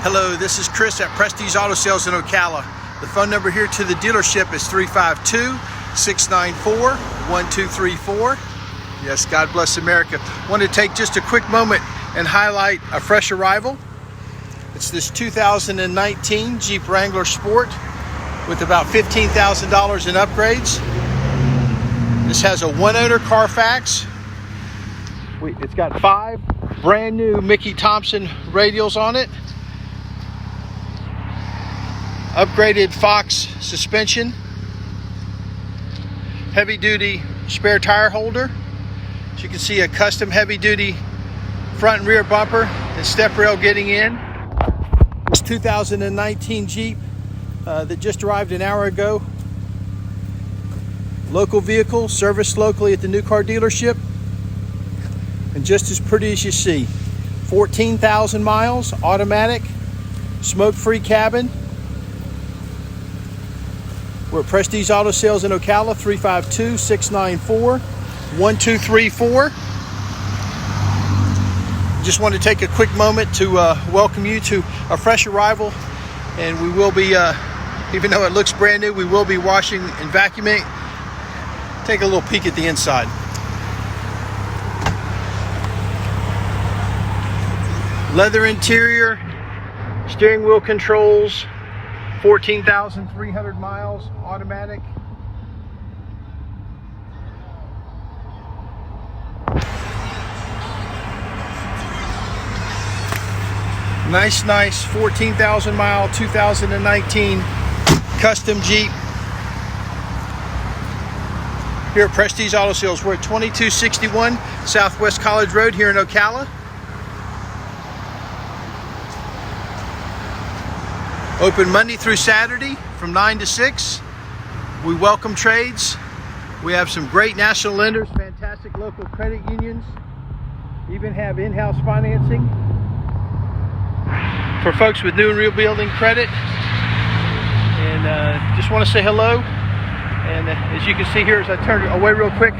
Hello, this is Chris at Prestige Auto Sales in Ocala. The phone number here to the dealership is 352-694-1234. Yes, God bless America. Want to take just a quick moment and highlight a fresh arrival. It's this 2019 Jeep Wrangler Sport with about $15,000 in upgrades. This has a one-owner Carfax. It's got 5 brand new Mickey Thompson radials on it. Upgraded Fox suspension. Heavy duty spare tire holder. As you can see, a custom heavy duty front and rear bumper and step rail getting in. This 2019 Jeep that just arrived an hour ago. Local vehicle, serviced locally at the new car dealership. And just as pretty as you see. 14,000 miles, automatic, smoke-free cabin. We're at Prestige Auto Sales in Ocala, 352-694-1234. Just want to take a quick moment to welcome you to a fresh arrival. And we will be, even though it looks brand new, we will be washing and vacuuming. Take a little peek at the inside. Leather interior, steering wheel controls, 14,300 miles, automatic. Nice 14,000 mile 2019 custom Jeep. Here at Prestige Auto Sales, we're at 2261 Southwest College Road here in Ocala. Open Monday through Saturday from 9 to 6. We welcome trades. We have some great national lenders, fantastic local credit unions. Even have in-house financing for folks with new and rebuilding credit. And just want to say hello. And as you can see here, as I turn it away real quick,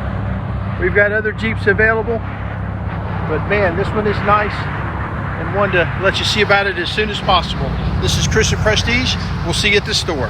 we've got other Jeeps available. But man, this one is nice. And wanted to let you see about it as soon as possible. This is Chris at Prestige. We'll see you at the store.